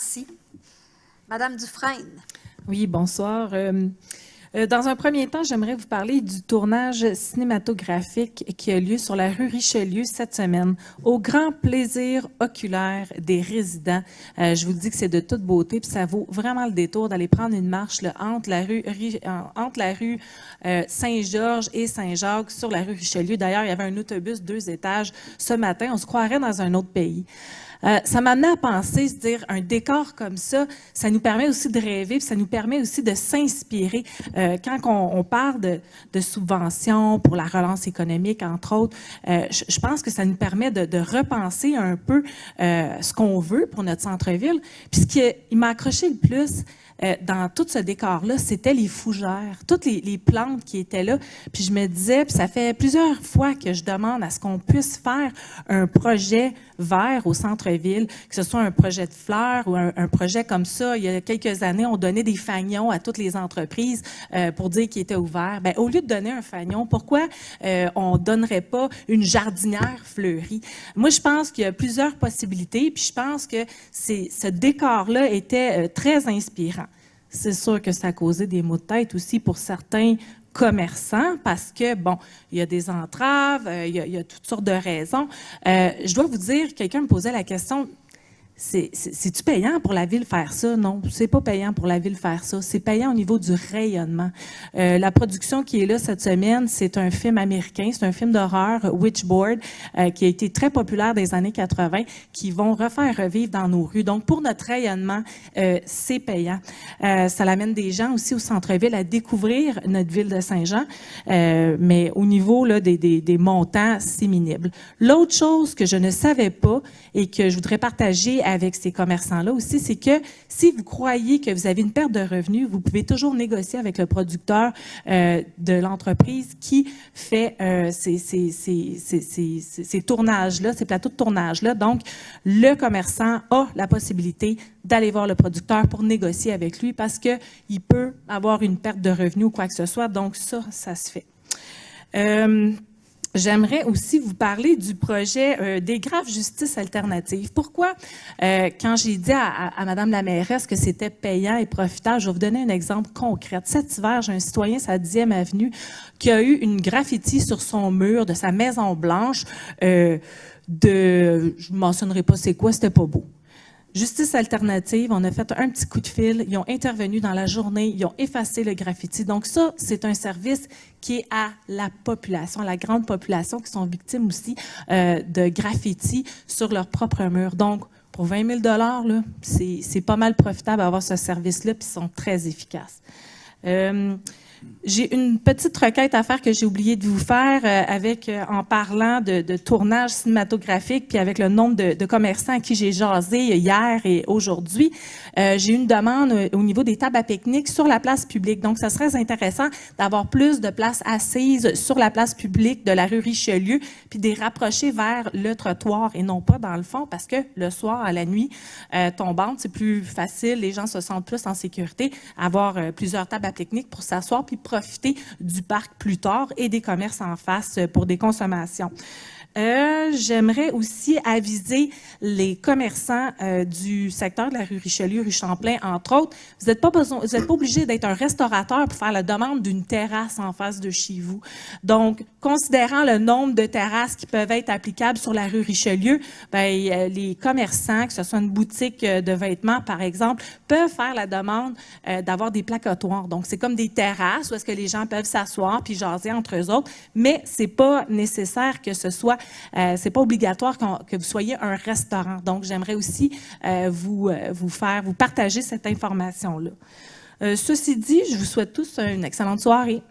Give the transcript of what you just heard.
Merci. Madame Dufresne. Oui, bonsoir. Dans un premier temps, j'aimerais vous parler du tournage cinématographique qui a lieu sur la rue Richelieu cette semaine, au grand plaisir oculaire des résidents. Je vous dis que c'est de toute beauté, puis ça vaut vraiment le détour d'aller prendre une marche là, entre la rue Saint-Georges et Saint-Jacques sur la rue Richelieu. D'ailleurs, il y avait un autobus 2 étages ce matin. On se croirait dans un autre pays. Ça m'a amené à penser, se dire, un décor comme ça nous permet aussi de rêver, puis ça nous permet aussi de s'inspirer. Quand on parle de subventions pour la relance économique, entre autres, je pense que ça nous permet de repenser un peu ce qu'on veut pour notre centre-ville. Puis ce qui m'a accroché le plus, dans tout ce décor-là, c'était les fougères, toutes les plantes qui étaient là. Puis je me disais, puis ça fait plusieurs fois que je demande à ce qu'on puisse faire un projet vert au centre-ville, que ce soit un projet de fleurs ou un projet comme ça. Il y a quelques années, on donnait des fanions à toutes les entreprises pour dire qu'ils étaient ouverts. Bien, au lieu de donner un fanion, pourquoi on donnerait pas une jardinière fleurie? Moi, je pense qu'il y a plusieurs possibilités, puis je pense que ce décor-là était très inspirant. C'est sûr que ça a causé des maux de tête aussi pour certains commerçants parce que, bon, il y a des entraves, il y a toutes sortes de raisons. Je dois vous dire, quelqu'un me posait la question, c'est-tu payant pour la ville faire ça? Non, c'est pas payant pour la ville faire ça. C'est payant au niveau du rayonnement. La production qui est là cette semaine, c'est un film américain, c'est un film d'horreur, Witchboard, qui a été très populaire des années 80, qui vont refaire revivre dans nos rues. Donc, pour notre rayonnement, c'est payant. Ça l'amène des gens aussi au centre-ville à découvrir notre ville de Saint-Jean, mais au niveau là, des montants, c'est minime. L'autre chose que je ne savais pas et que je voudrais partager avec ces commerçants-là aussi, c'est que si vous croyez que vous avez une perte de revenus, vous pouvez toujours négocier avec le producteur de l'entreprise qui fait ces tournages-là, ces plateaux de tournage-là. Donc, le commerçant a la possibilité d'aller voir le producteur pour négocier avec lui parce qu'il peut avoir une perte de revenus ou quoi que ce soit. Donc, ça se fait. J'aimerais aussi vous parler du projet des graphes justice alternatives. Pourquoi, quand j'ai dit à Madame la mairesse que c'était payant et profitable, je vais vous donner un exemple concret. Cet hiver, j'ai un citoyen, sa 10e avenue, qui a eu une graffiti sur son mur de sa Maison Blanche je ne mentionnerai pas c'est quoi, c'était pas beau. Justice alternative, on a fait un petit coup de fil, ils ont intervenu dans la journée, ils ont effacé le graffiti. Donc ça, c'est un service qui est à la population, à la grande population qui sont victimes aussi de graffiti sur leur propre mur. Donc, pour 20 000 là, c'est pas mal profitable d'avoir ce service-là, puis ils sont très efficaces. J'ai une petite requête à faire que j'ai oublié de vous faire en parlant de tournage cinématographique puis avec le nombre de commerçants à qui j'ai jasé hier et aujourd'hui. J'ai une demande au niveau des tables à pique-nique sur la place publique. Donc, ça serait intéressant d'avoir plus de places assises sur la place publique de la rue Richelieu puis de les rapprocher vers le trottoir et non pas dans le fond parce que le soir, à la nuit tombante, c'est plus facile, les gens se sentent plus en sécurité, avoir plusieurs tables à pique-nique pour s'asseoir puis profiter du parc plus tard et des commerces en face pour des consommations. J'aimerais aussi aviser les commerçants du secteur de la rue Richelieu, rue Champlain, entre autres. Vous n'êtes pas obligé d'être un restaurateur pour faire la demande d'une terrasse en face de chez vous. Donc, considérant le nombre de terrasses qui peuvent être applicables sur la rue Richelieu, les commerçants, que ce soit une boutique de vêtements, par exemple, peuvent faire la demande d'avoir des placatoires. Donc, c'est comme des terrasses où est-ce que les gens peuvent s'asseoir puis jaser entre eux autres, mais c'est pas nécessaire que ce soit c'est pas obligatoire que vous soyez un restaurant. Donc, j'aimerais aussi vous partager cette information-là. Ceci dit, je vous souhaite tous une excellente soirée.